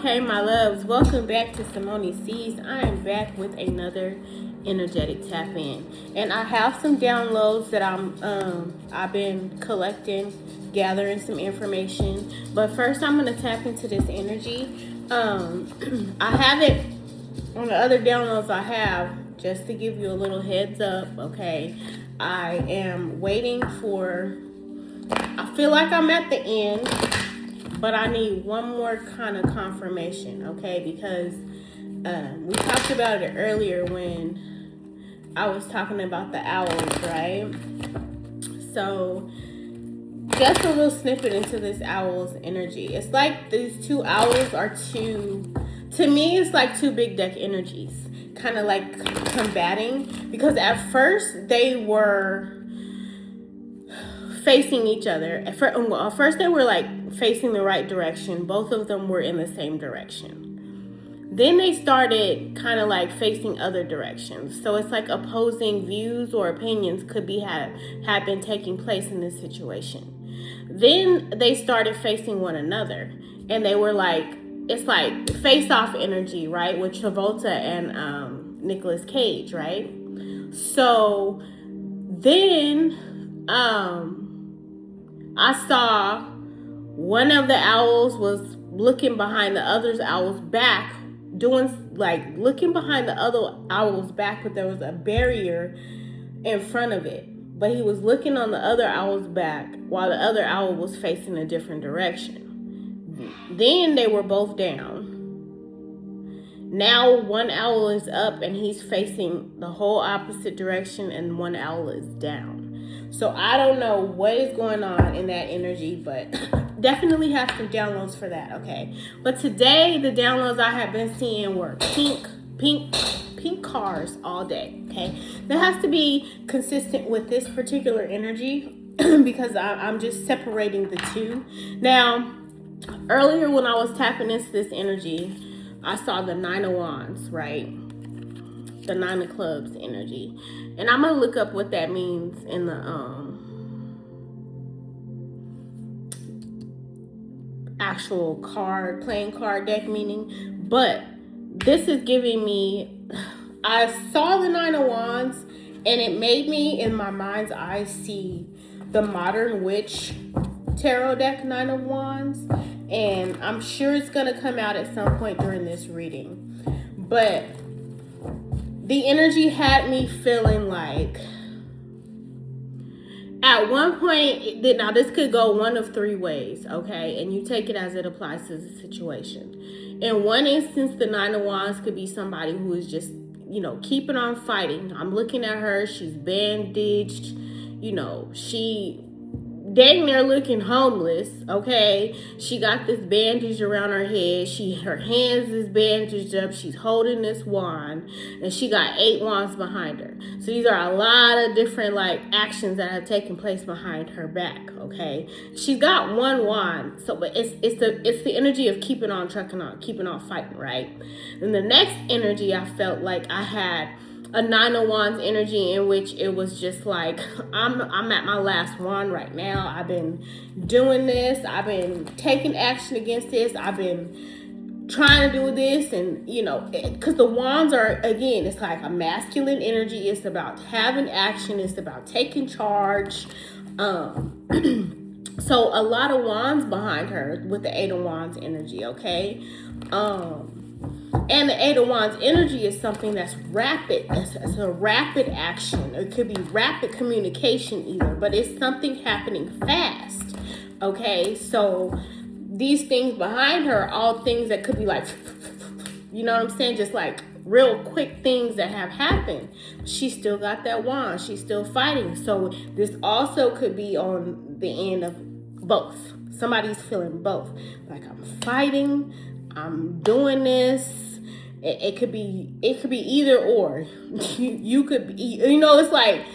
Okay, my loves, welcome back to Simone C's. I am back with another energetic tap in, and I have some downloads that I've been collecting, gathering some information. But first, I'm gonna tap into this energy. I have it on the other downloads I have, just to give you a little heads up. Okay, I am waiting for. I feel like I'm at the end, but I need one more kind of confirmation, okay? Because we talked about it earlier when I was talking about the owls, right? So just a little snippet into this owl's energy. It's like these two owls are to me, it's like two big deck energies, kind of like combating. Because at first they were facing each other. At first they were like facing the right direction. Both of them were in the same direction. Then they started kind of like facing other directions. So it's like opposing views or opinions could be have been taking place in this situation. Then they started facing one another, and they were like, it's like face-off energy, right? With Travolta and Nicolas Cage, right? So then I saw one of the owls was looking behind the other's owl's back, looking behind the other owl's back, but there was a barrier in front of it. But he was looking on the other owl's back while the other owl was facing a different direction. Then they were both down. Now one owl is up and he's facing the whole opposite direction, and one owl is down. So I don't know what is going on in that energy, but definitely have some downloads for that, okay? But today, the downloads I have been seeing were pink cars all day, okay? That has to be consistent with this particular energy because I'm just separating the two. Now, earlier when I was tapping into this energy, I saw the Nine of Wands, right? The Nine of Clubs energy. And I'm going to look up what that means in the actual playing card deck meaning. But this is giving me, I saw the Nine of Wands, and it made me, in my mind's eye, see the Modern Witch tarot deck Nine of Wands. And I'm sure it's going to come out at some point during this reading. But the energy had me feeling like, at one point, now this could go one of three ways, okay? And you take it as it applies to the situation. In one instance, the Nine of Wands could be somebody who is just, keeping on fighting. I'm looking at her, she's bandaged, she dang near looking homeless, okay? She got this bandage around her head. Her hands is bandaged up. She's holding this wand, and she got 8 wands behind her. So these are a lot of different actions that have taken place behind her back, okay? She's got one wand, so but it's the energy of keeping on trucking on, keeping on fighting, right? And the next energy I felt like I had a Nine of Wands energy, in which it was just like, I'm at my last wand right now. I've been doing this. I've been taking action against this. I've been trying to do this. And, because the wands are, again, it's like a masculine energy. It's about having action. It's about taking charge. So a lot of wands behind her with the Eight of Wands energy, okay? And the Eight of Wands energy is something that's rapid. It's a rapid action. It could be rapid communication either, but it's something happening fast. Okay, so these things behind her are all things that could be like, you know what I'm saying? Just like real quick things that have happened. She still got that wand. She's still fighting. So this also could be on the end of both. Somebody's feeling both. Like, I'm fighting. I'm doing this. It could be either or. You could be, it's like,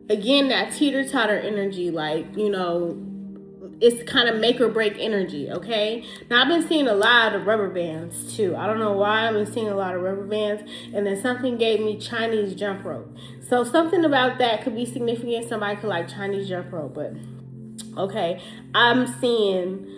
again, that teeter-totter energy, it's kind of make or break energy, okay? Now, I've been seeing a lot of rubber bands too. I don't know why I've been seeing a lot of rubber bands. And then something gave me Chinese jump rope. So something about that could be significant. Somebody could like Chinese jump rope, but okay. I'm seeing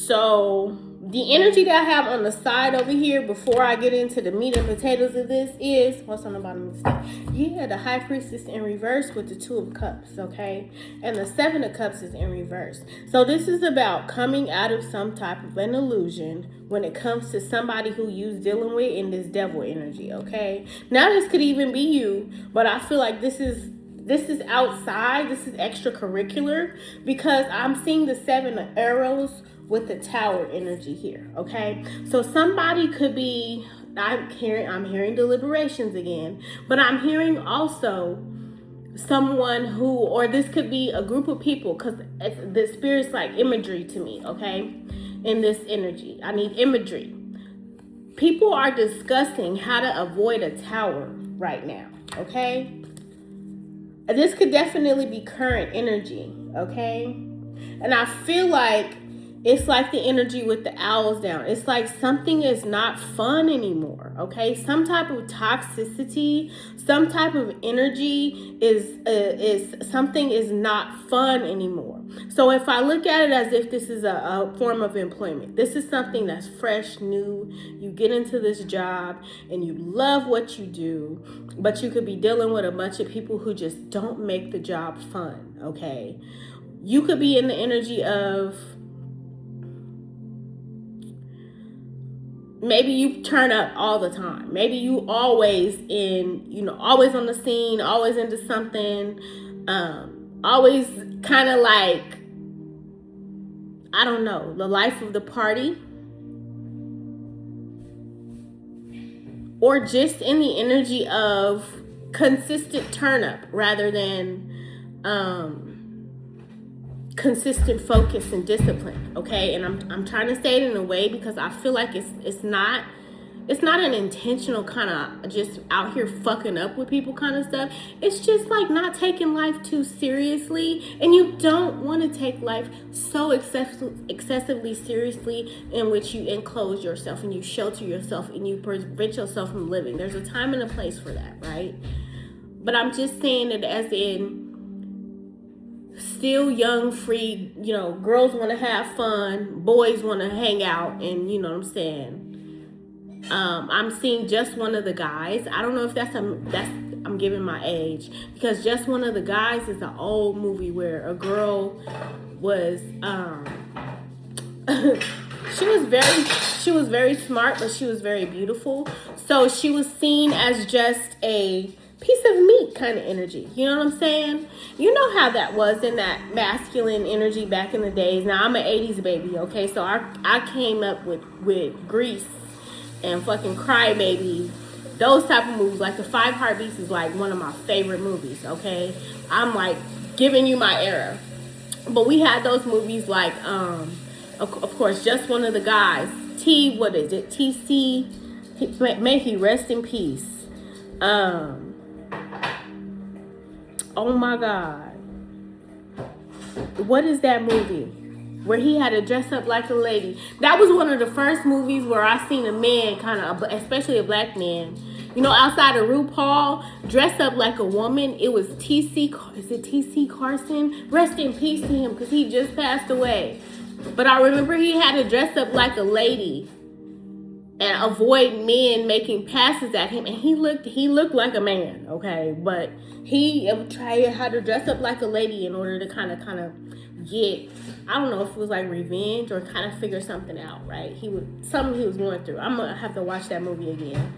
So the energy that I have on the side over here before I get into the meat and potatoes of this is, what's on the bottom of the stick? Yeah, the High Priestess in reverse with the Two of Cups, okay? And the Seven of Cups is in reverse. So this is about coming out of some type of an illusion when it comes to somebody who you're dealing with in this devil energy, okay? Now this could even be you, but I feel like this is outside, this is extracurricular, because I'm seeing the Seven of Arrows with the Tower energy here, okay? So somebody could be, I'm hearing deliberations again, but I'm hearing also someone who, or this could be a group of people, because the spirit's like imagery to me, okay? In this energy, I need imagery. People are discussing how to avoid a tower right now, okay? This could definitely be current energy, okay? And I feel like it's like the energy with the owls down. It's like something is not fun anymore, okay? Some type of toxicity, some type of energy is something is not fun anymore. So if I look at it as if this is a form of employment, this is something that's fresh, new. You get into this job and you love what you do, but you could be dealing with a bunch of people who just don't make the job fun, okay? You could be in the energy of, maybe you turn up all the time. Maybe you always always on the scene, always into something, always kind of like, I don't know, the life of the party. Or just in the energy of consistent turn up rather than consistent focus and discipline, okay? And I'm trying to say it in a way because I feel like it's not an intentional kind of just out here fucking up with people kind of stuff. It's just like not taking life too seriously, and you don't want to take life so excessively seriously, in which you enclose yourself and you shelter yourself and you prevent yourself from living. There's a time and a place for that, right? But I'm just saying it as in, still young, free, girls want to have fun, boys want to hang out, and you know what I'm saying. I'm seeing Just One of the Guys. I don't know if I'm giving my age, because Just One of the Guys is an old movie where a girl was she was very smart, but she was very beautiful. So she was seen as just a piece of meat kind of energy. You know what I'm saying? You know how that was in that masculine energy back in the days. Now, I'm an 80s baby, okay? So I came up with Grease and fucking Cry Baby. Those type of movies. Like the Five Heartbeats is like one of my favorite movies, okay? I'm like giving you my era. But we had those movies like, of course, Just One of the Guys. What is it? TC. May he rest in peace. Oh my God. What is that movie? Where he had to dress up like a lady. That was one of the first movies where I seen a man, kind of, especially a black man, outside of RuPaul, dress up like a woman. It was T.C. Carson? Rest in peace to him, because he just passed away. But I remember he had to dress up like a lady and avoid men making passes at him, and he looked like a man, okay? But he tried how to dress up like a lady in order to kind of get, I don't know if it was like revenge or kind of figure something out, right? Something he was going through. I'm gonna have to watch that movie again.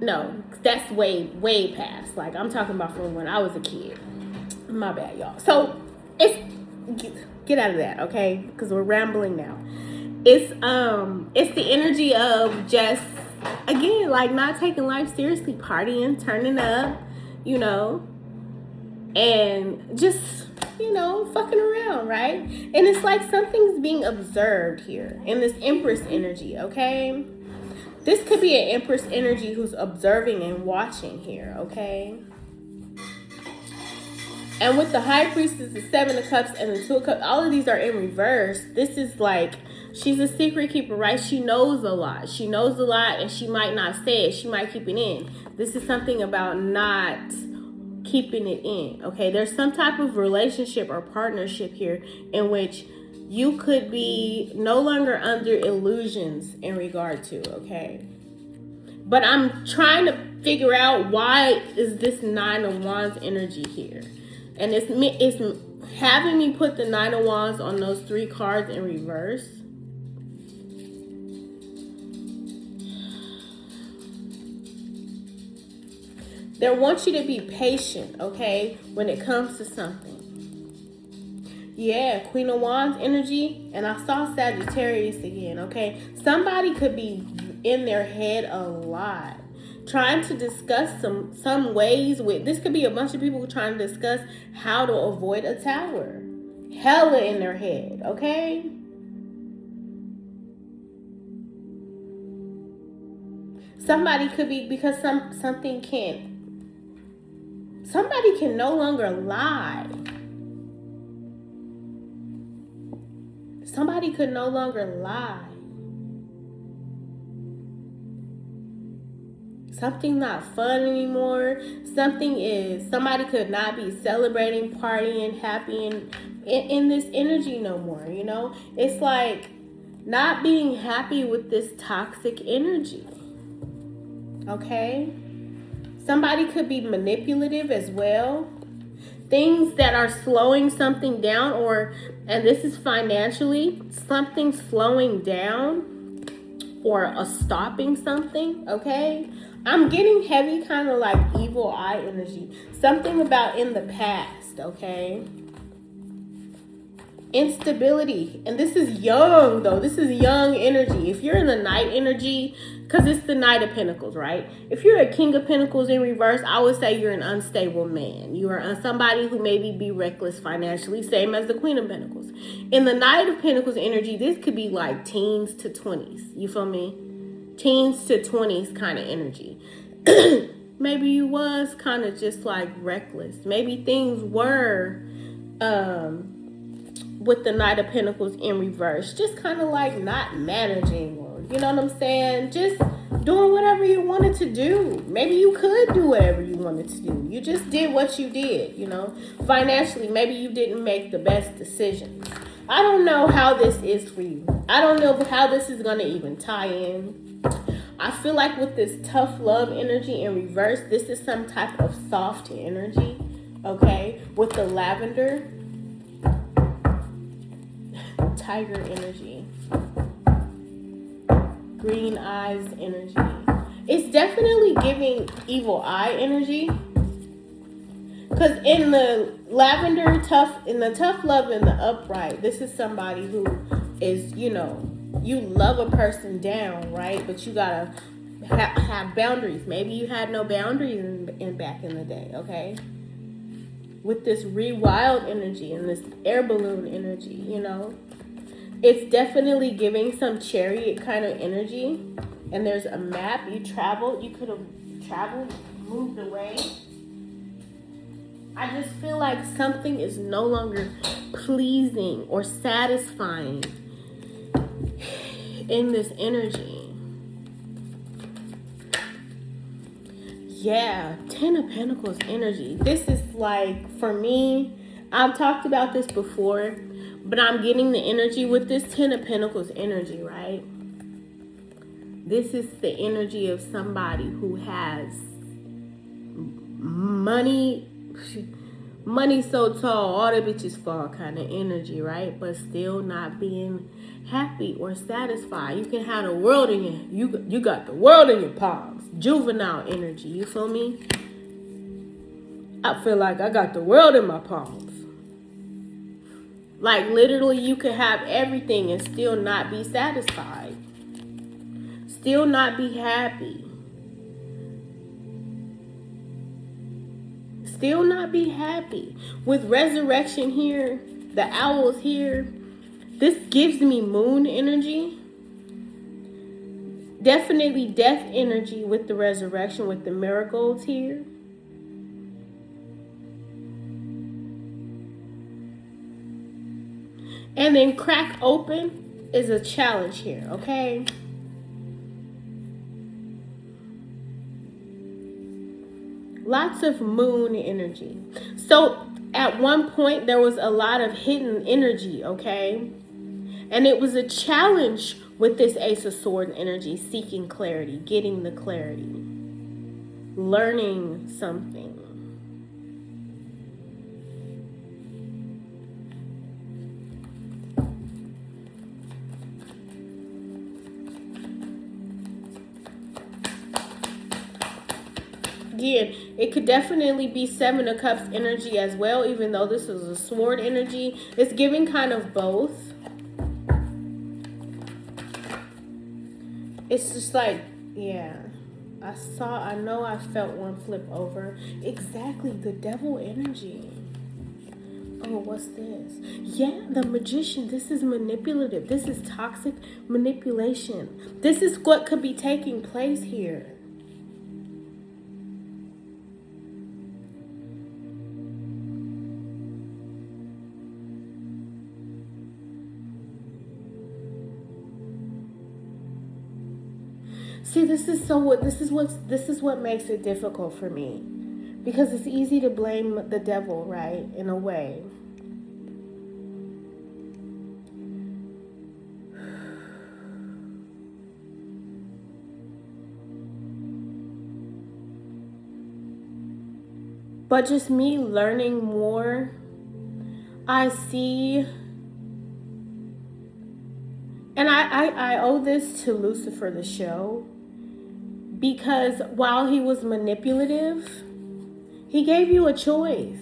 No, that's way past. Like, I'm talking about from when I was a kid. My bad, y'all. So get out of that, okay? Because we're rambling now. It's the energy of just, again, like not taking life seriously, partying, turning up, and just, fucking around, right? And it's like something's being observed here in this Empress energy, okay? This could be an Empress energy who's observing and watching here, okay? And with the High Priestess, the Seven of Cups, and the Two of Cups, all of these are in reverse. This is like, she's a secret keeper, right? She knows a lot. She knows a lot, and she might not say it. She might keep it in. This is something about not keeping it in. Okay, there's some type of relationship or partnership here in which you could be no longer under illusions in regard to. Okay, but I'm trying to figure out why is this Nine of Wands energy here, and it's having me put the Nine of Wands on those 3 cards in reverse. They want you to be patient, okay, when it comes to something. Yeah, Queen of Wands energy, and I saw Sagittarius again, okay? Somebody could be in their head a lot, trying to discuss some ways with, this could be a bunch of people trying to discuss how to avoid a tower. Hella in their head, okay? Somebody could be, because somebody can no longer lie. Somebody could no longer lie. Something not fun anymore. Somebody could not be celebrating, partying, happy in this energy no more, you know? It's like not being happy with this toxic energy. Okay? Somebody could be manipulative as well. Things that are slowing something down, and this is financially, something slowing down or stopping something, okay? I'm getting heavy kind of like evil eye energy. Something about in the past, okay? Instability. And this is young, though. This is young energy. If you're in the Knight energy, because it's the Knight of Pentacles, right? If you're a King of Pentacles in reverse, I would say you're an unstable man. You are somebody who maybe be reckless financially, same as the Queen of Pentacles. In the Knight of Pentacles energy, this could be like teens to 20s. You feel me? Teens to 20s kind of energy. Maybe you was kind of just like reckless. Maybe things were with the Knight of Pentacles in reverse, just kind of like not managing, or you know what I'm saying, just doing whatever you wanted to do. Maybe you could do whatever you wanted to do. You just did what you did, you know. Financially, maybe you didn't make the best decisions. I don't know how this is for you. I don't know how this is going to even tie in. I feel like with this tough love energy in reverse, this is some type of soft energy, okay? With the lavender, tiger energy, green eyes energy. It's definitely giving evil eye energy, because in the lavender tough love in the upright, this is somebody who is, you know, you love a person down, right? But you gotta have boundaries. Maybe you had no boundaries in back in the day, okay? With this rewild energy and this air balloon energy, you know, it's definitely giving some chariot kind of energy. And there's a map. You could have traveled, moved away. I just feel like something is no longer pleasing or satisfying in this energy. Yeah, Ten of Pentacles energy. This is like, for me, I've talked about this before, but I'm getting the energy with this Ten of Pentacles energy, right? This is the energy of somebody who has money so tall, all the bitches fall kind of energy, right? But still not being happy or satisfied. You can have the world in you got the world in your palms. Juvenile energy, you feel me? I feel like I got the world in my palms. Like literally you could have everything and still not be satisfied. Still not be happy. Still not be happy. With resurrection here, the owls here, this gives me moon energy. Definitely death energy with the resurrection, with the marigolds here. And then crack open is a challenge here, okay? Lots of moon energy. So at one point, there was a lot of hidden energy, okay? And it was a challenge with this Ace of Swords energy, seeking clarity, getting the clarity, learning something. Again, it could definitely be Seven of Cups energy as well, even though this is a sword energy. It's giving kind of both. It's just like, yeah, I know I felt one flip over. Exactly, the devil energy. Oh, what's this? Yeah, the Magician. This is manipulative. This is toxic manipulation. This is what could be taking place here. See, this is what makes it difficult for me, because it's easy to blame the devil, right? In a way. But just me learning more, I see, and I owe this to Lucifer the show, because while he was manipulative, he gave you a choice.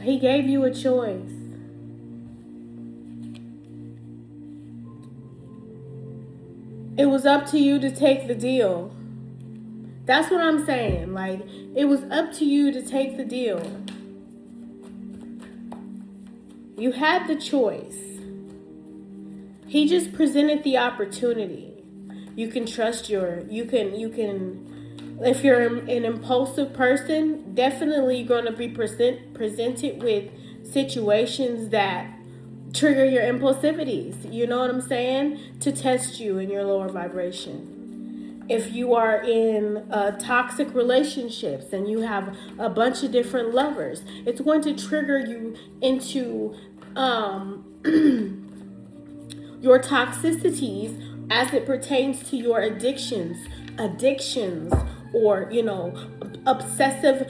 He gave you a choice. It was up to you to take the deal. That's what I'm saying. Like, it was up to you to take the deal. You had the choice. He just presented the opportunity. You can trust you can, if you're an impulsive person, definitely going to be presented with situations that trigger your impulsivities. You know what I'm saying? To test you in your lower vibration. If you are in toxic relationships and you have a bunch of different lovers, it's going to trigger you into your toxicities as it pertains to your addictions, or, obsessive,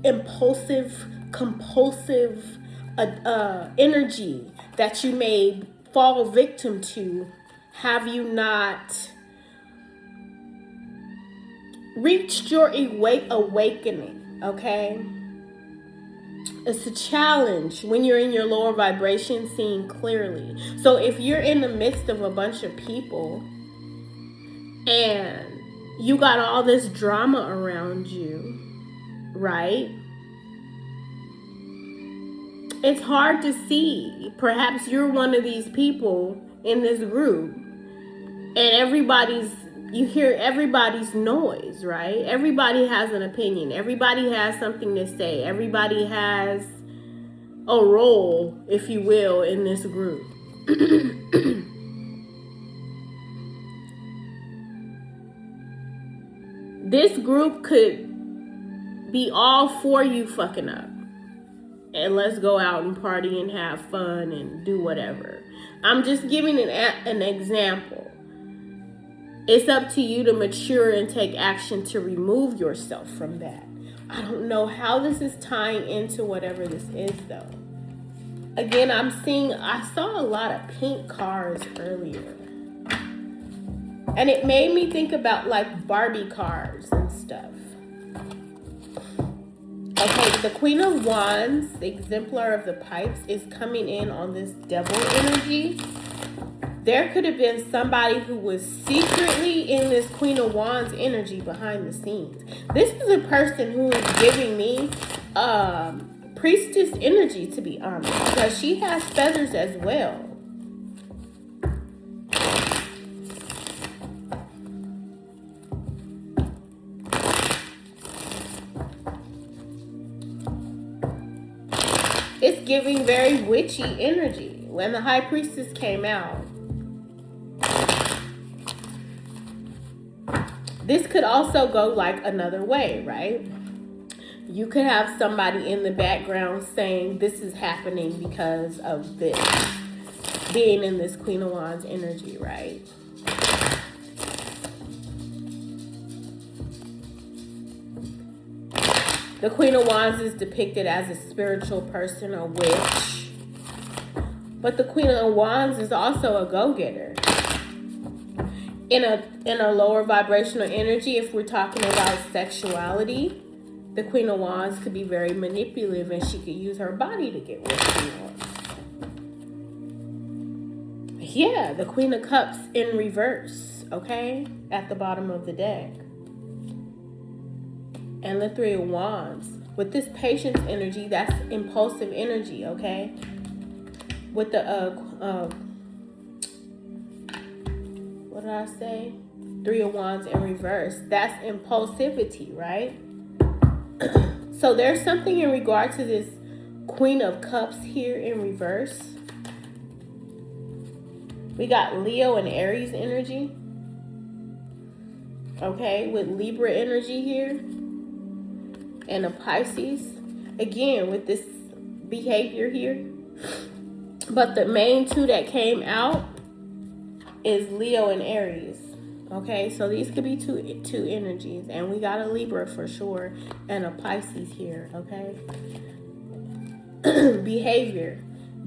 impulsive, compulsive energy that you may fall victim to. Have you not reached your awakening? Okay, it's a challenge when you're in your lower vibration, seeing clearly. So if you're in the midst of a bunch of people and you got all this drama around you, right? It's hard to see. Perhaps you're one of these people in this group, and you hear everybody's noise, right? Everybody has an opinion. Everybody has something to say. Everybody has a role, if you will, in this group. This group could be all for you fucking up. And let's go out and party and have fun and do whatever. I'm just giving an example. It's up to you to mature and take action to remove yourself from that. I don't know how this is tying into whatever this is, though. Again, I saw a lot of pink cars earlier. And it made me think about like Barbie cars and stuff. Okay, the Queen of Wands, the exemplar of the pipes, is coming in on this devil energy. There could have been somebody who was secretly in this Queen of Wands energy behind the scenes. This is a person who is giving me priestess energy, to be honest, because she has feathers as well. It's giving very witchy energy. When the High Priestess came out, This could also go like another way, right? You could have somebody in the background saying this is happening because of this, being in this Queen of Wands energy, right? The Queen of Wands is depicted as a spiritual person, a witch. But the Queen of Wands is also a go-getter. In a lower vibrational energy, if we're talking about sexuality, the Queen of Wands could be very manipulative and she could use her body to get what she wants. Yeah, the Queen of Cups in reverse, okay? At the bottom of the deck. And the Three of Wands. With this patience energy, that's impulsive energy, okay? With the, what did I say? Three of Wands in reverse. That's impulsivity, right? So there's something in regard to this Queen of Cups here in reverse. We got Leo and Aries energy. Okay, with Libra energy here. And a Pisces. Again, with this behavior here. But the main two that came out is Leo and Aries. Okay, so these could be two energies. And we got a Libra for sure. And a Pisces here, okay? Behavior.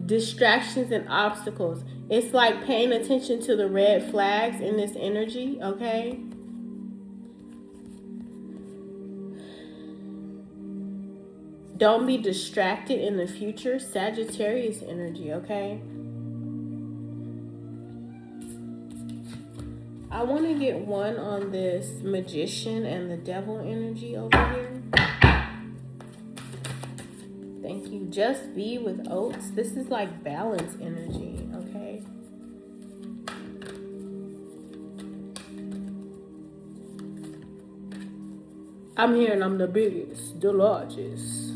Distractions and obstacles. It's like paying attention to the red flags in this energy, okay? Don't be distracted in the future. Sagittarius energy, okay? I want to get one on this Magician and the Devil energy over here. Thank you. Just Be with Oats. This is like balance energy, okay? I'm hearing I'm the biggest, the largest.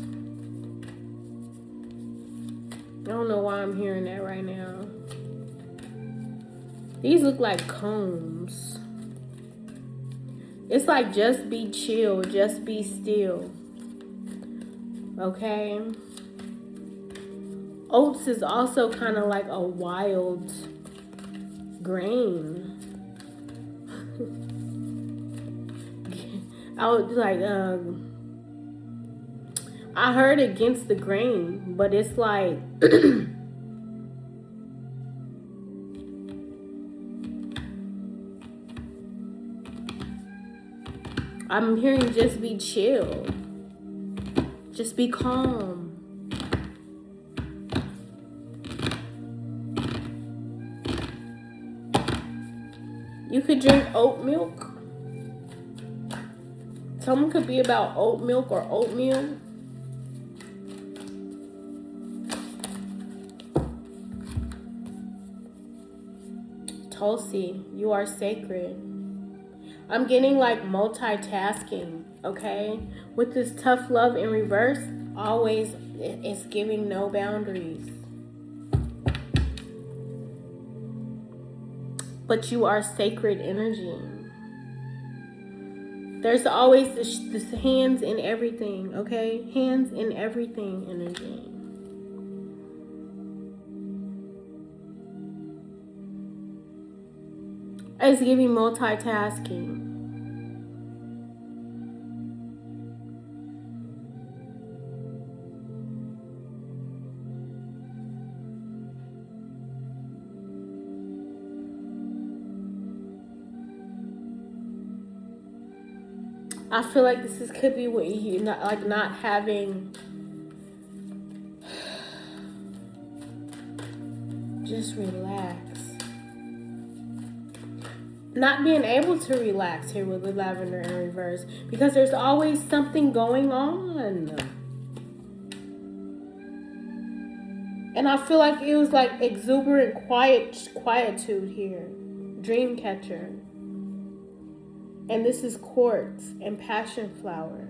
I don't know why I'm hearing that right now. These look like combs. It's like just be chill, just be still. Okay? Oats is also kind of like a wild grain. I was like, I heard against the grain, but it's like, I'm hearing just be chill. Just be calm. You could drink oat milk. Someone could be about oat milk or oatmeal. Tulsi, you are sacred. I'm getting like multitasking, okay? With this tough love in reverse, always it's giving no boundaries. But you are sacred energy. There's always this hands in everything, okay? Hands in everything energy. It's giving multitasking. I feel like this could be what you not having. Just relax. Not being able to relax here with the lavender in reverse because there's always something going on. And I feel like it was like exuberant quietude here. Dream catcher. And this is quartz and passion flower.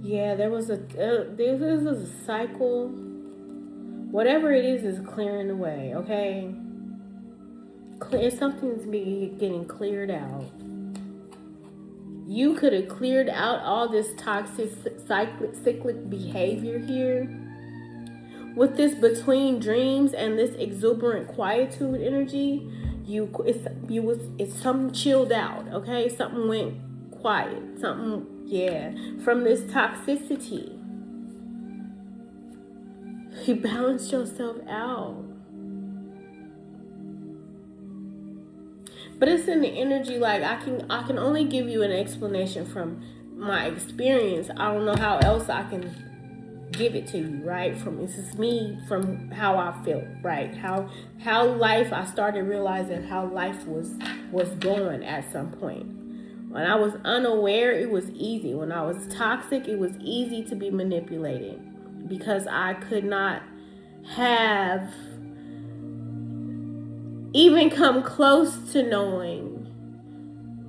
Yeah, there was a cycle. Whatever it is clearing away, okay? Something's getting cleared out. You could have cleared out all this toxic cyclic behavior here with this between dreams and this exuberant quietude energy. It's something chilled out, okay? Something went quiet. From this toxicity. You balanced yourself out. But it's in the energy, like I can only give you an explanation from my experience. I don't know how else I can give it to you, right? This is me from how I felt, right? How life, I started realizing how life was going at some point. When I was unaware, it was easy. When I was toxic, it was easy to be manipulated because I could not have even come close to knowing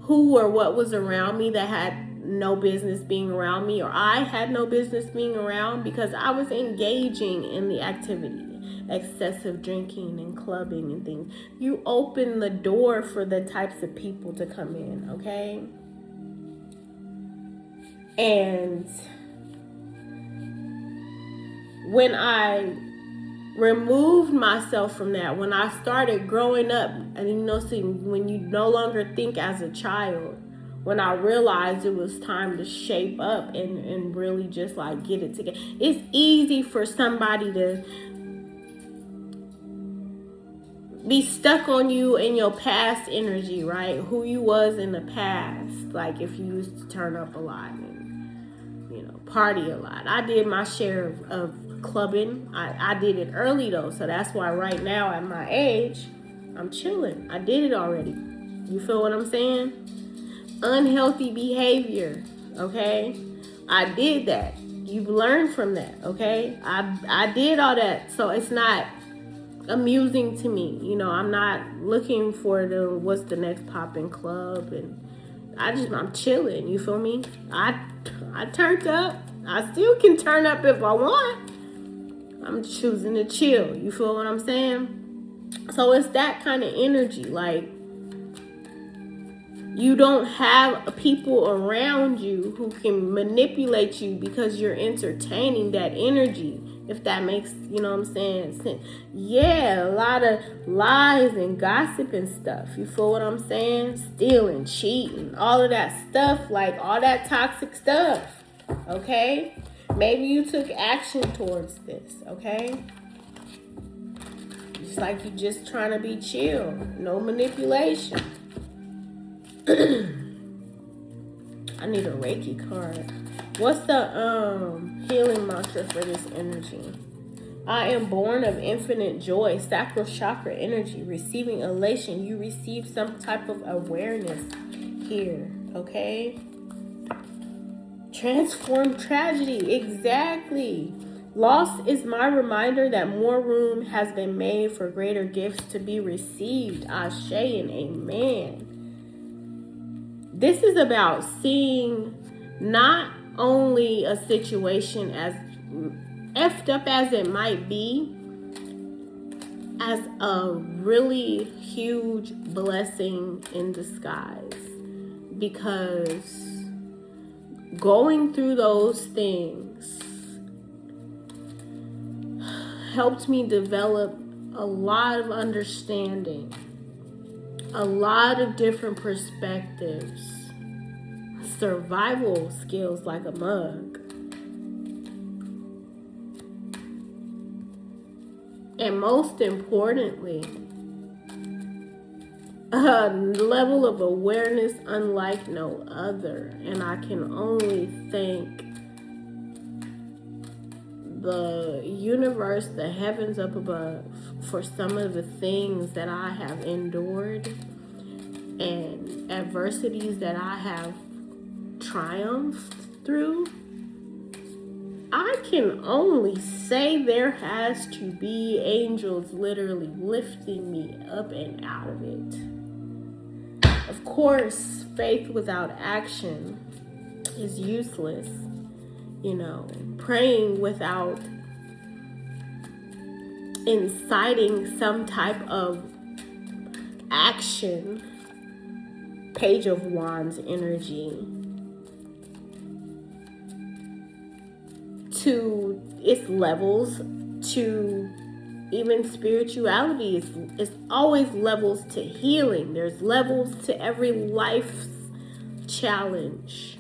who or what was around me that had no business being around me, or I had no business being around because I was engaging in the activity, excessive drinking and clubbing and things. You open the door for the types of people to come in, okay? And when I removed myself from that, when I started growing up, and see, when you no longer think as a child, when I realized it was time to shape up and really just like get it together. It's easy for somebody to be stuck on you in your past energy, right? Who you was in the past. Like if you used to turn up a lot and party a lot. I did my share of clubbing. I did it early though, so that's why right now at my age, I'm chilling. I did it already. You feel what I'm saying? Unhealthy behavior, okay? I did that. You've learned from that, okay? I did all that, so it's not amusing to me. I'm not looking for what's the next popping club, and I'm chilling. You feel me? I turned up. I still can turn up if I want. I'm choosing to chill. You feel what I'm saying? So it's that kind of energy. Like, you don't have people around you who can manipulate you because you're entertaining that energy. If that makes, sense. Yeah, a lot of lies and gossip and stuff. You feel what I'm saying? Stealing, cheating, all of that stuff, like all that toxic stuff. Okay? Maybe you took action towards this, okay? It's like you just trying to be chill. No manipulation. I need a Reiki card. What's the healing mantra for this energy? I am born of infinite joy, sacral chakra energy, receiving elation. You receive some type of awareness here, okay? Transform tragedy, exactly. Loss is my reminder that more room has been made for greater gifts to be received. Ashe and amen. This is about seeing not only a situation as effed up as it might be, as a really huge blessing in disguise. Because going through those things helped me develop a lot of understanding, a lot of different perspectives, survival skills like a mug. And most importantly, a level of awareness unlike no other. And I can only thank the universe, the heavens up above, for some of the things that I have endured and adversities that I have triumphed through. I can only say there has to be angels literally lifting me up and out of it. Of course, faith without action is useless. praying without inciting some type of action. Page of Wands energy. To its levels, to even spirituality. It's always levels to healing. There's levels to every life's challenge.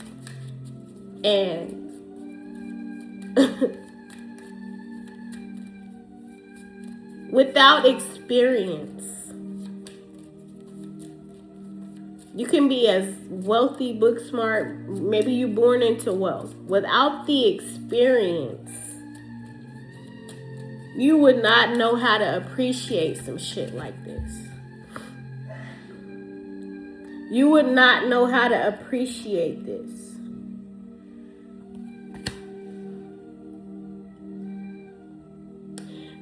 And without experience, you can be as wealthy, book smart, maybe you're born into wealth. Without the experience, you would not know how to appreciate some shit like this. You would not know how to appreciate this.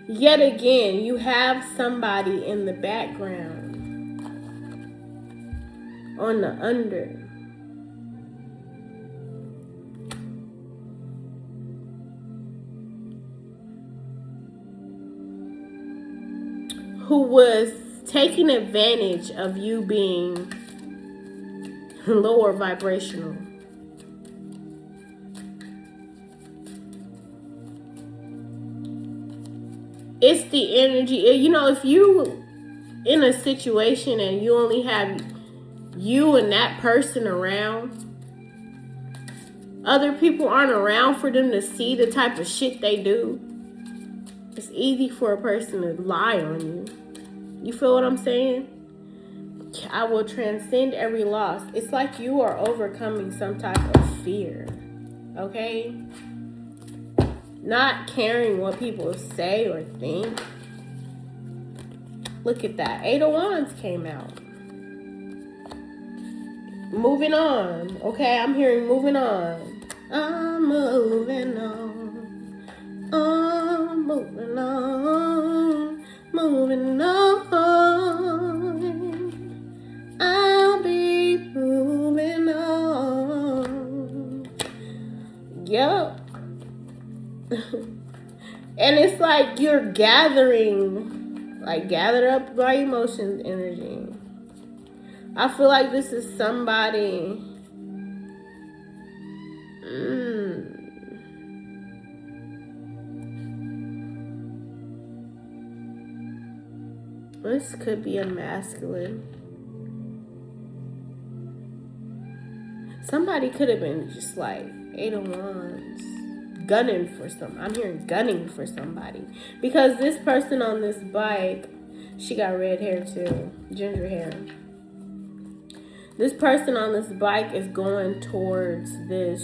Yet again, you have somebody in the background on the under who was taking advantage of you being lower vibrational. It's the energy. If you in a situation and you only have you and that person around, other people aren't around for them to see the type of shit they do, it's easy for a person to lie on you. You feel what I'm saying? I will transcend every loss. It's like you are overcoming some type of fear. Okay? Not caring what people say or think. Look at that. 8 of Wands came out. Moving on. Okay, I'm hearing moving on. I'm moving on. I'm moving on. Moving on. I'll be moving on. Yup. And it's like you're gathered up by emotions energy. I feel like this is somebody. This could be a masculine. Somebody could have been just like 8 of Wands. Gunning for I'm hearing gunning for somebody. Because this person on this bike, she got red hair too. Ginger hair. This person on this bike is going towards this.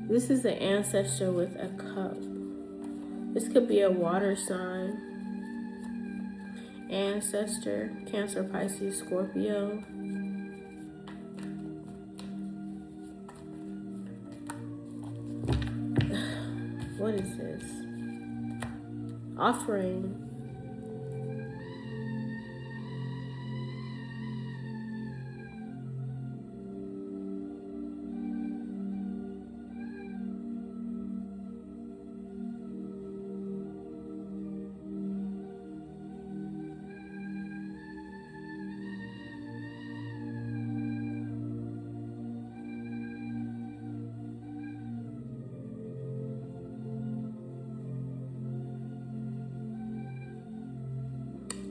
This is an ancestor with a cup. This could be a water sign. Ancestor, Cancer, Pisces, Scorpio. What is this? Offering.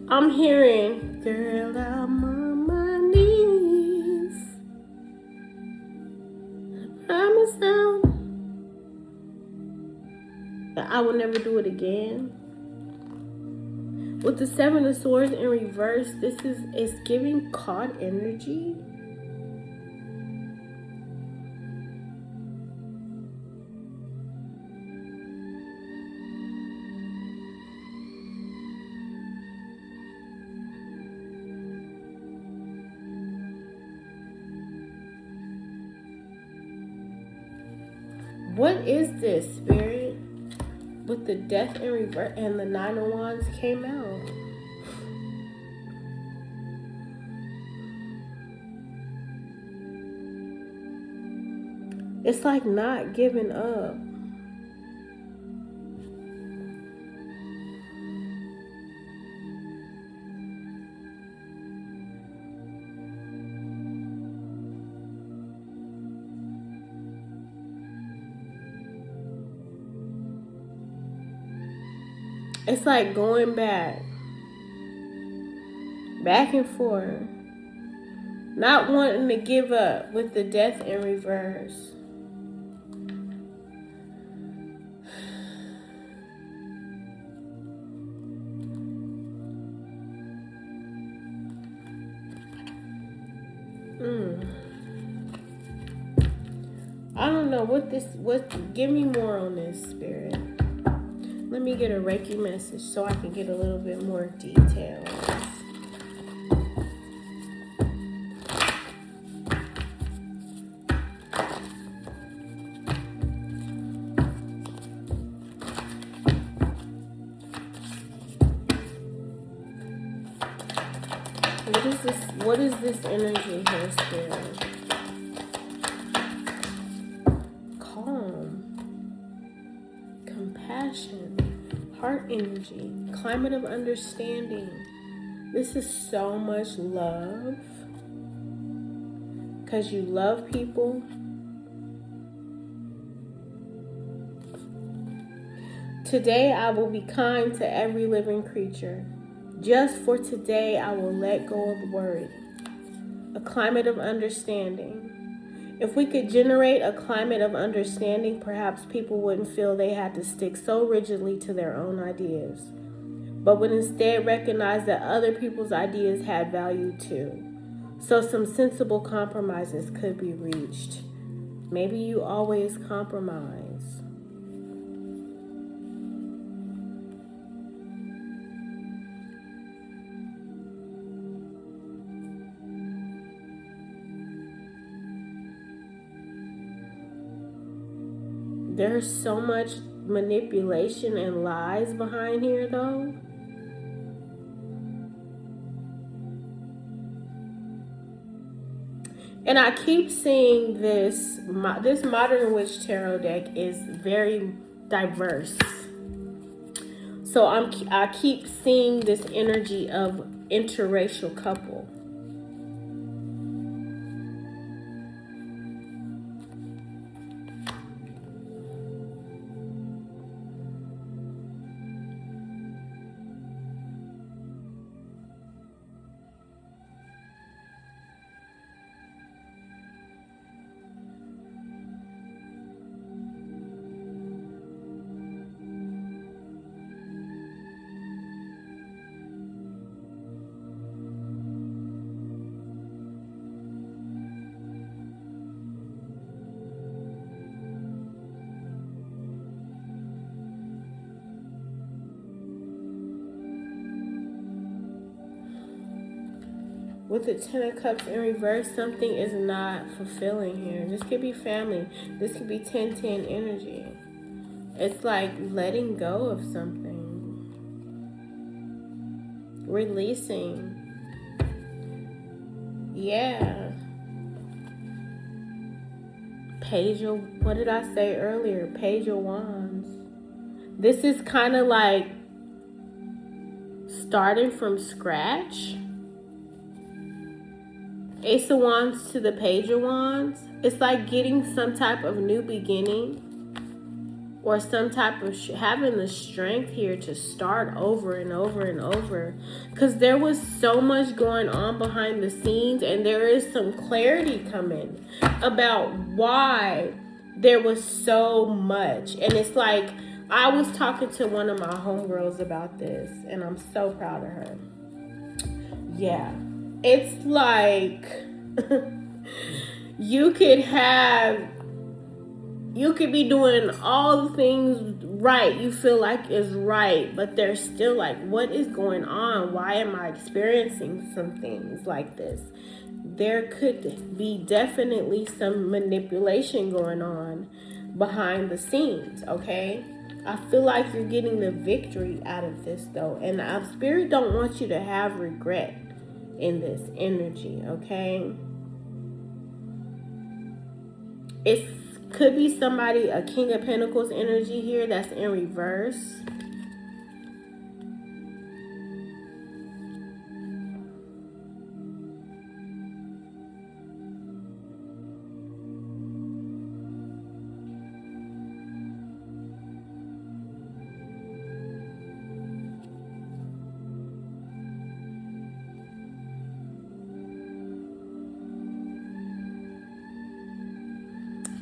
I'm hearing, girl, I'm on my knees. I promise now that I will never do it again. With the 7 of Swords in reverse, it's giving caught energy. What is this, Spirit? With the Death in reverse and the 9 of Wands came out. It's like not giving up. It's like going back and forth, not wanting to give up with the death in reverse. I don't know give me more on this, Spirit. Let me get a Reiki message so I can get a little bit more details. What is this energy here, Spirit? Calm, compassion, heart energy, climate of understanding. This is so much love because you love people. Today I will be kind to every living creature. Just for today I will let go of worry. A climate of understanding. If we could generate a climate of understanding, perhaps people wouldn't feel they had to stick so rigidly to their own ideas, but would instead recognize that other people's ideas had value too. So some sensible compromises could be reached. Maybe you always compromise. There's so much manipulation and lies behind here, though. And I keep seeing this Modern Witch Tarot deck is very diverse. So I keep seeing this energy of interracial couple. With the Ten of Cups in reverse, something is not fulfilling here. This could be family. This could be 10-10 energy. It's like letting go of something. Releasing. Yeah. What did I say earlier? Page of Wands. This is kind of like starting from scratch. Ace of Wands to the Page of Wands. It's like getting some type of new beginning, or some type of having the strength here to start over and over and over, because there was so much going on behind the scenes, and there is some clarity coming about why there was so much. And it's like, I was talking to one of my homegirls about this, and I'm so proud of her. Yeah. It's like you could be doing all the things right, you feel like is right, but there's still like, what is going on? Why am I experiencing some things like this? There could be definitely some manipulation going on behind the scenes, okay? I feel like you're getting the victory out of this though, and Spirit don't want you to have regret in this energy, okay? It's Could be somebody, a King of Pentacles energy here that's in reverse.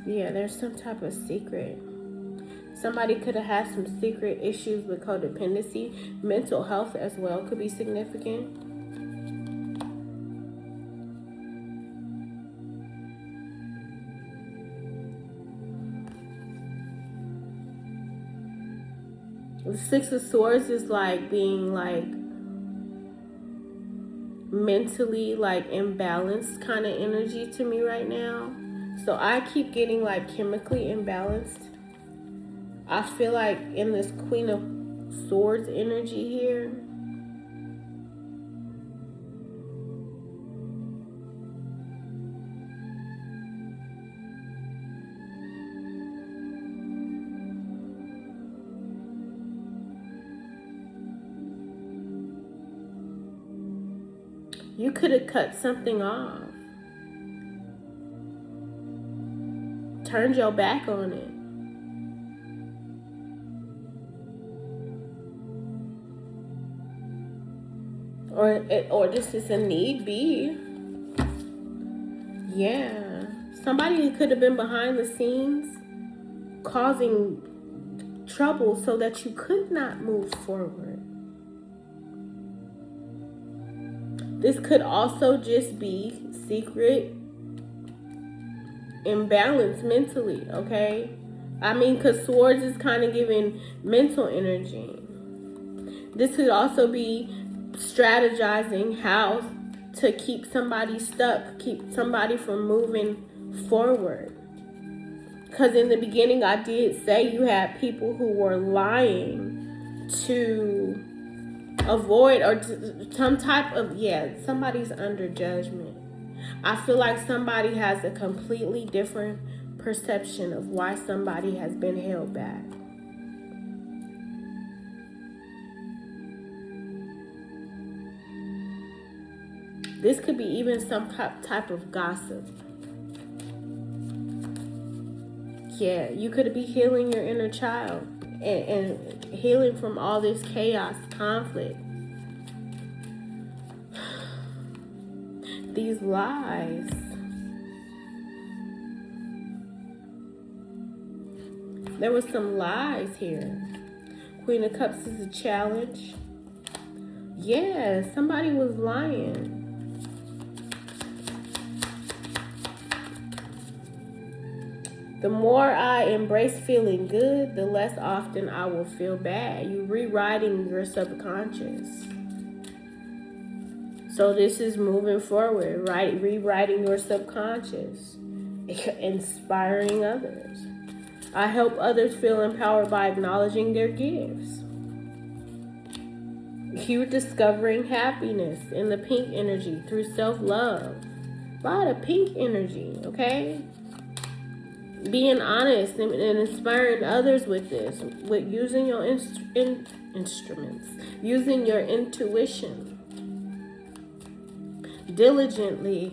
Yeah, there's some type of secret. Somebody could have had some secret issues with codependency. Mental health as well could be significant. The Six of Swords is like being like mentally like imbalanced kind of energy to me right now. So I keep getting like chemically imbalanced. I feel like in this Queen of Swords energy here, you could have cut something off. Turned your back on it. Or this is a need be. Yeah. Somebody could have been behind the scenes causing trouble so that you could not move forward. This could also just be secret imbalance mentally, okay? I mean, because Swords is kind of giving mental energy. This could also be strategizing how to keep somebody stuck, keep somebody from moving forward. Because in the beginning, I did say you had people who were lying to avoid or some type of, somebody's under judgment. I feel like somebody has a completely different perception of why somebody has been held back. This could be even some type of gossip. Yeah, you could be healing your inner child and healing from all this chaos, conflict. These lies. There was some lies here. Queen of Cups is a challenge. Yeah, somebody was lying. The more I embrace feeling good, the less often I will feel bad. You're rewriting your subconscious. So this is moving forward, right? Rewriting your subconscious, inspiring others. I help others feel empowered by acknowledging their gifts. You're discovering happiness in the pink energy through self-love. By the pink energy, okay? Being honest and inspiring others with this, with using your instruments, using your intuition diligently,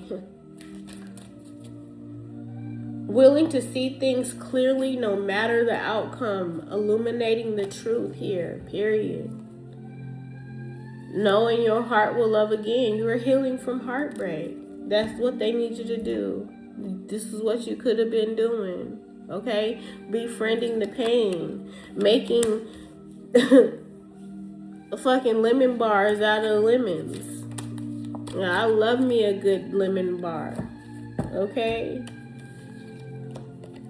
willing to see things clearly no matter the outcome, illuminating the truth here, period. Knowing your heart will love again. You are healing from heartbreak. That's what they need you to do. This is what you could have been doing, okay? Befriending the pain. Making fucking lemon bars out of lemons. I love me a good lemon bar, okay?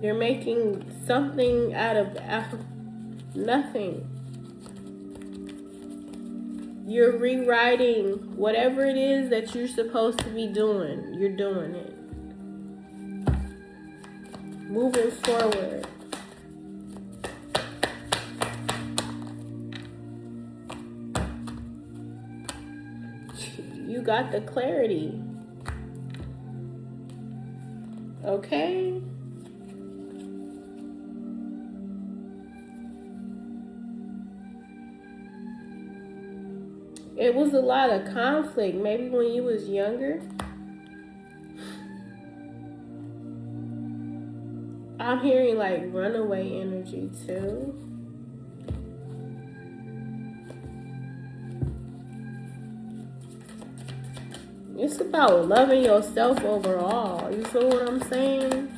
You're making something out of nothing. You're rewriting whatever it is that you're supposed to be doing. You're doing it. Moving forward. You got the clarity. Okay? It was a lot of conflict. Maybe when you was younger. I'm hearing like runaway energy too. It's about loving yourself overall. You feel what I'm saying?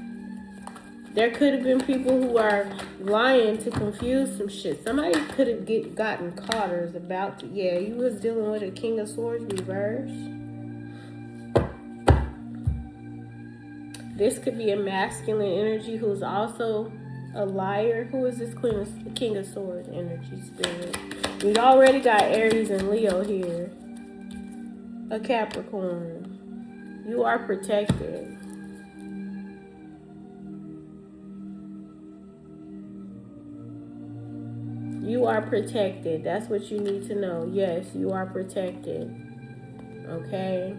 There could have been people who are lying to confuse some shit. Somebody could have gotten caught or is about to. Yeah, you was dealing with a King of Swords reverse. This could be a masculine energy who's also a liar. Who is this King of Swords energy spirit? We already got Aries and Leo here. A Capricorn. You are protected. You are protected. That's what you need to know. Yes, you are protected. Okay?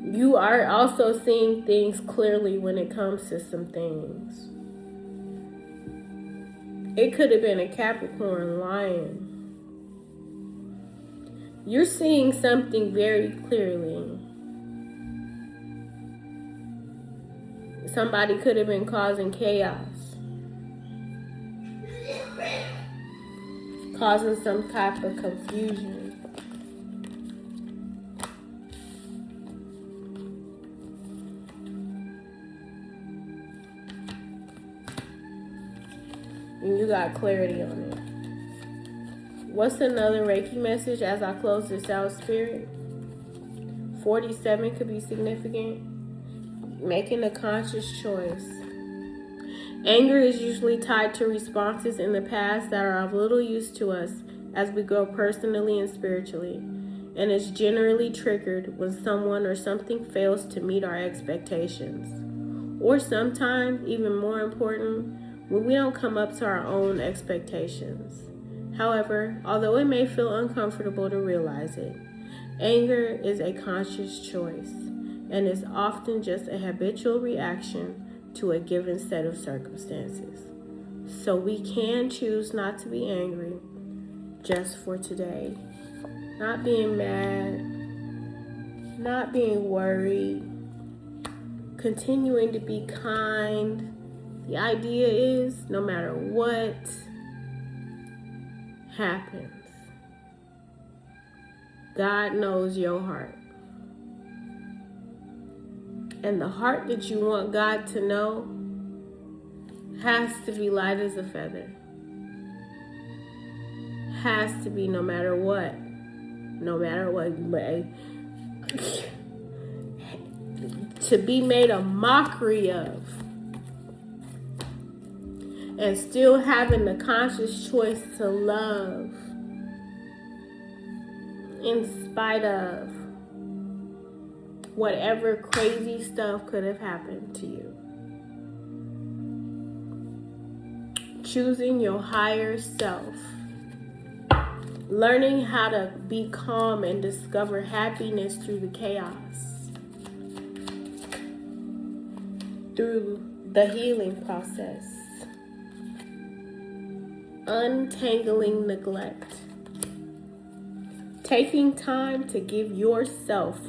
You are also seeing things clearly when it comes to some things. It could have been a Capricorn lying. You're seeing something very clearly. Somebody could have been causing chaos. Causing some type of confusion. And you got clarity on it. What's another Reiki message as I close this out, Spirit? 47 could be significant. Making a conscious choice. Anger is usually tied to responses in the past that are of little use to us as we grow personally and spiritually, and is generally triggered when someone or something fails to meet our expectations, or sometimes, even more important, when we don't come up to our own expectations. However, although it may feel uncomfortable to realize it, anger is a conscious choice and is often just a habitual reaction to a given set of circumstances. So we can choose not to be angry just for today. Not being mad, not being worried, continuing to be kind. The idea is no matter what happens, God knows your heart. And the heart that you want God to know has to be light as a feather. Has to be no matter what. No matter what. To be made a mockery of. And still having the conscious choice to love. In spite of whatever crazy stuff could have happened to you. Choosing your higher self. Learning how to be calm and discover happiness through the chaos. Through the healing process. Untangling neglect. Taking time to give yourself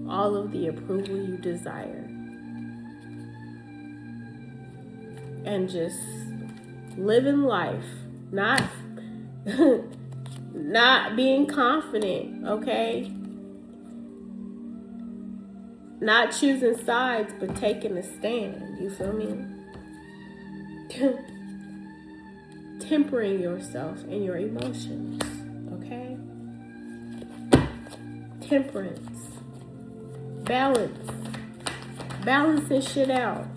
all of the approval you desire. And just living life. Not being confident, okay? Not choosing sides, but taking a stand. You feel me? Tempering yourself and your emotions, okay? Temperance. Balance. Balancing shit out.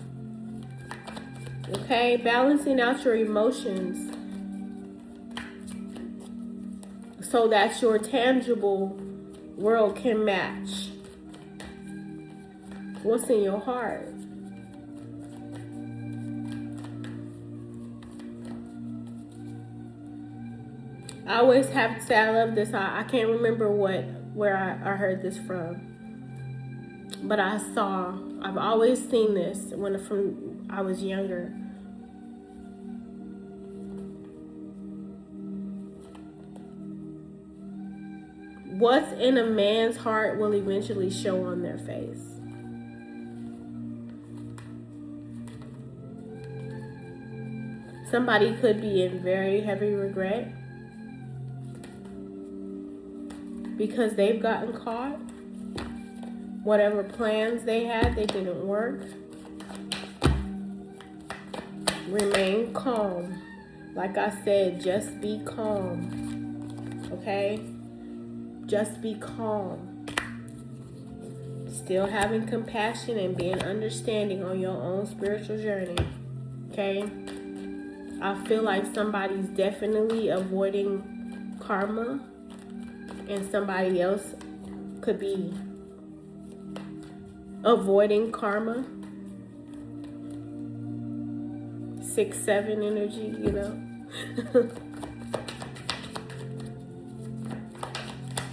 Okay? Balancing out your emotions so that your tangible world can match what's in your heart. I always have to say I love this. I can't remember where I heard this from. But I've always seen this when I was younger. what's in a man's heart will eventually show on their face. Somebody could be in very heavy regret because they've gotten caught. Whatever plans they had, they didn't work. Remain calm. Like I said, just be calm. Okay? Just be calm. Still having compassion and being understanding on your own spiritual journey. Okay? I feel like somebody's definitely avoiding karma, and somebody else could be avoiding karma. 6-7 energy, you know.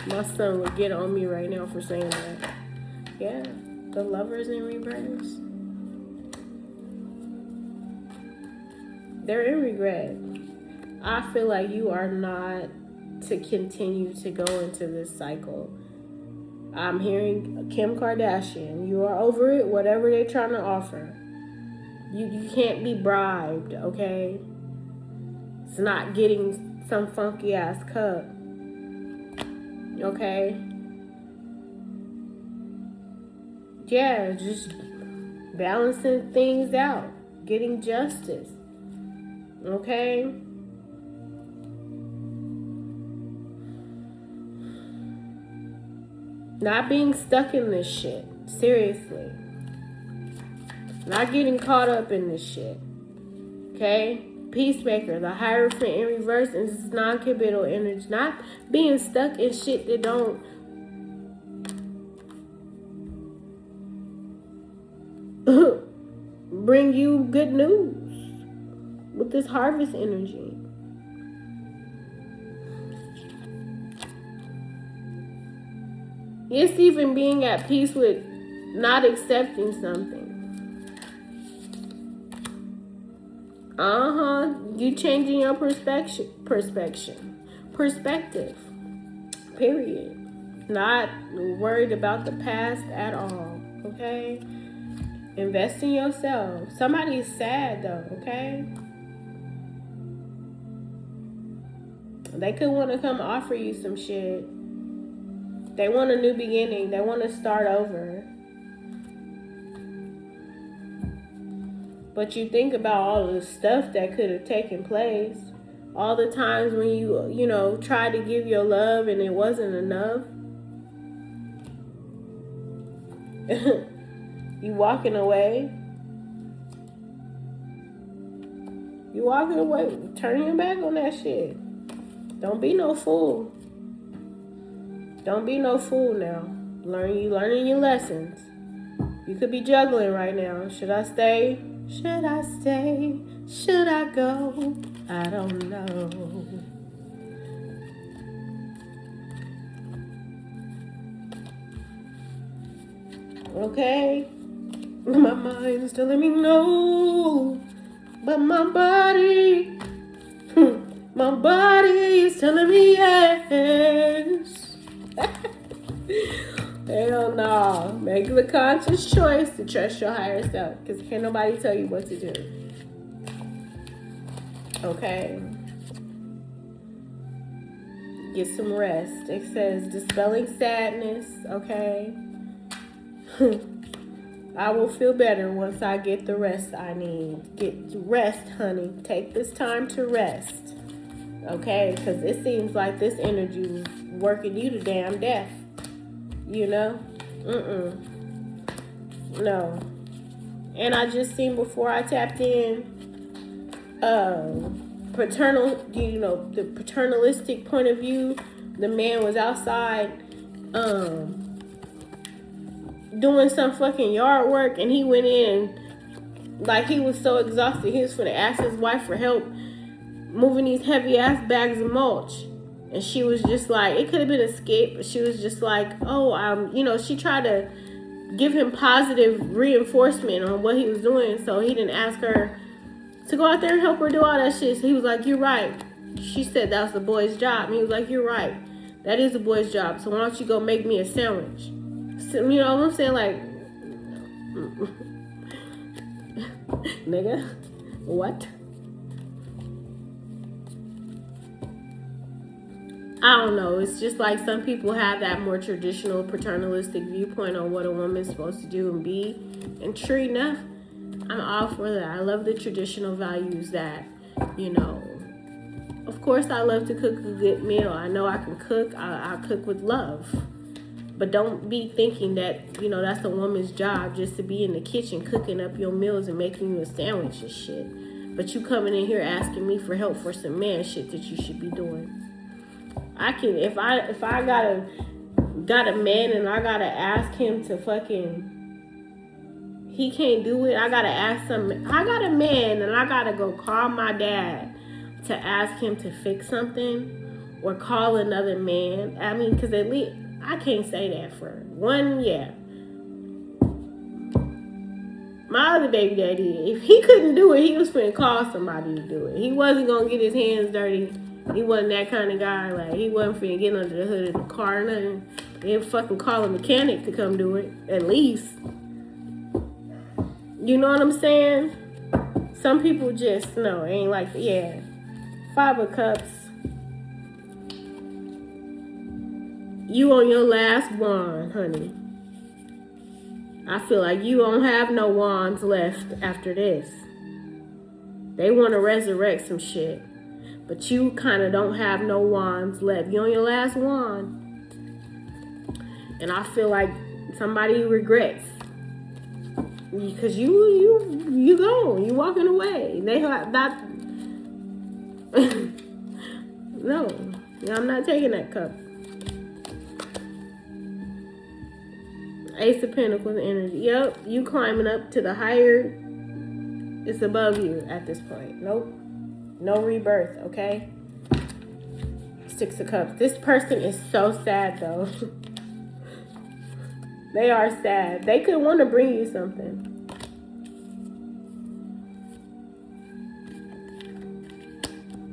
My son would get on me right now for saying that. Yeah, the Lovers in reverse. They're in regret. I feel like you are not to continue to go into this cycle. I'm hearing Kim Kardashian. You are over it, whatever they're trying to offer. You can't be bribed, okay? It's not getting some funky ass cup. Okay? Yeah, just balancing things out. Getting justice. Okay? Not being stuck in this shit. Seriously. Not getting caught up in this shit. Okay? Peacemaker, the Hierophant in reverse, and this is non-committal energy. Not being stuck in shit that don't bring you good news with this harvest energy. It's even being at peace with not accepting something. You changing your perspective. Period. Not worried about the past at all. Okay? Invest in yourself. Somebody is sad though, okay? They could want to come offer you some shit. They want a new beginning. They want to start over. But you think about all the stuff that could have taken place. All the times when you know, tried to give your love and it wasn't enough. You walking away. You walking away. Turning your back on that shit. Don't be no fool. Don't be no fool now. Learning your lessons. You could be juggling right now. Should I stay? Should I stay? Should I go? I don't know. Okay? My mind's telling me no. But my body is telling me yes. Hell no. Make the conscious choice to trust your higher self. Because can't nobody tell you what to do. Okay? Get some rest. It says dispelling sadness. Okay? I will feel better once I get the rest I need. Get rest, honey. Take this time to rest. Okay? Because it seems like this energy was working you to damn death. You know? No. And I just seen before I tapped in, paternal, you know, the paternalistic point of view. The man was outside, doing some fucking yard work, and he went in, like he was so exhausted, he was finna ask his wife for help moving these heavy ass bags of mulch. And she was just like, it could have been a skip, but she was just like, you know, she tried to give him positive reinforcement on what he was doing, so he didn't ask her to go out there and help her do all that shit. So he was like, you're right. She said that was the boy's job. And he was like, you're right. That is a boy's job. So why don't you go make me a sandwich? So, you know what I'm saying? Like, nigga, what? I don't know. It's just like some people have that more traditional paternalistic viewpoint on what a woman's supposed to do and be. And true enough, I'm all for that. I love the traditional values that, you know, of course I love to cook a good meal. I know I can cook. I cook with love. But don't be thinking that, you know, that's a woman's job, just to be in the kitchen cooking up your meals and making you a sandwich and shit. But you coming in here asking me for help for some man shit that you should be doing. I can, if I got a man and I gotta ask him to fucking, he can't do it. I gotta ask some. I got a man and I gotta go call my dad to ask him to fix something, or call another man. I mean, because at least I can't say that for one. Yeah, my other baby daddy, if he couldn't do it, he was finna call somebody to do it. He wasn't gonna get his hands dirty. He wasn't that kind of guy. Like, he wasn't finna get under the hood of the car or nothing. He'd fucking call a mechanic to come do it, at least. You know what I'm saying? Some people just, no, ain't like, yeah. 5 of Cups. You on your last wand, honey. I feel like you don't have no wands left after this. They want to resurrect some shit. But you kind of don't have no wands left. You on your last wand. And I feel like somebody regrets. Because you gone. You walking away. They have not. No. I'm not taking that cup. Ace of Pentacles energy. Yep. You climbing up to the higher. It's above you at this point. Nope. No rebirth, okay? 6 of Cups. This person is so sad, though. They are sad. They could want to bring you something.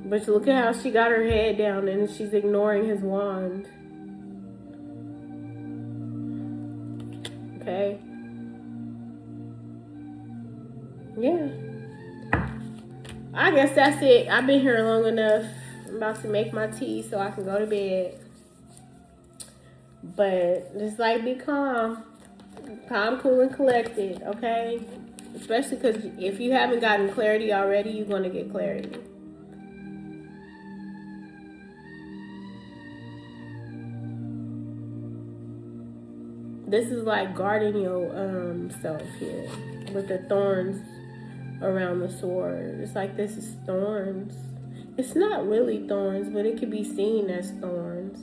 But look at how she got her head down and she's ignoring his wand. Okay? Yeah. I guess that's it. I've been here long enough. I'm about to make my tea so I can go to bed. But just like, be calm. Calm, cool, and collected, okay? Especially because if you haven't gotten clarity already, you're going to get clarity. This is like guarding your self here with the thorns around the sword. It's like this is thorns. It's not really thorns, but it could be seen as thorns.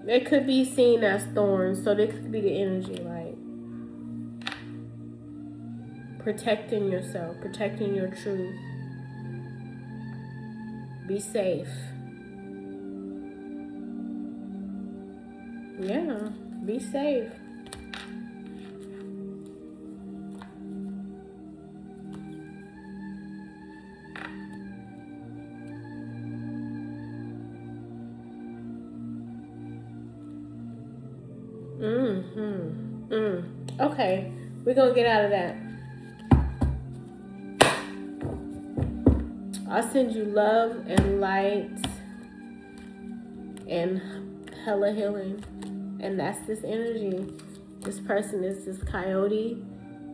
It could be seen as thorns, so this could be the energy, like protecting yourself, protecting your truth. Be safe. Yeah, be safe. Okay, we're gonna get out of that. I'll send you love and light and hella healing. And that's this energy. This person is this coyote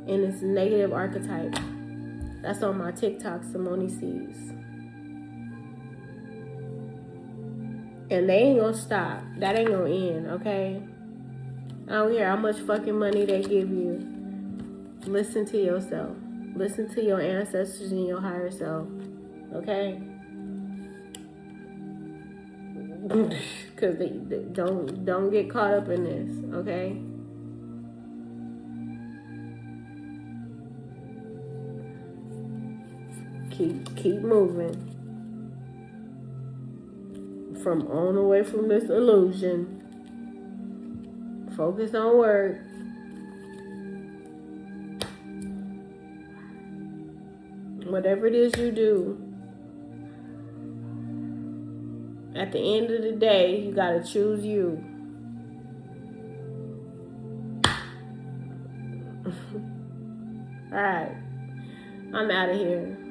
and it's negative archetype. That's on my TikTok, Simone Sees. And they ain't gonna stop. That ain't gonna end, okay? I don't care how much fucking money they give you. Listen to yourself. Listen to your ancestors and your higher self. Okay? Because they don't get caught up in this, okay? Keep moving. From on away from this illusion. Focus on work. Whatever it is you do, at the end of the day, you gotta choose you. Alright. I'm out of here.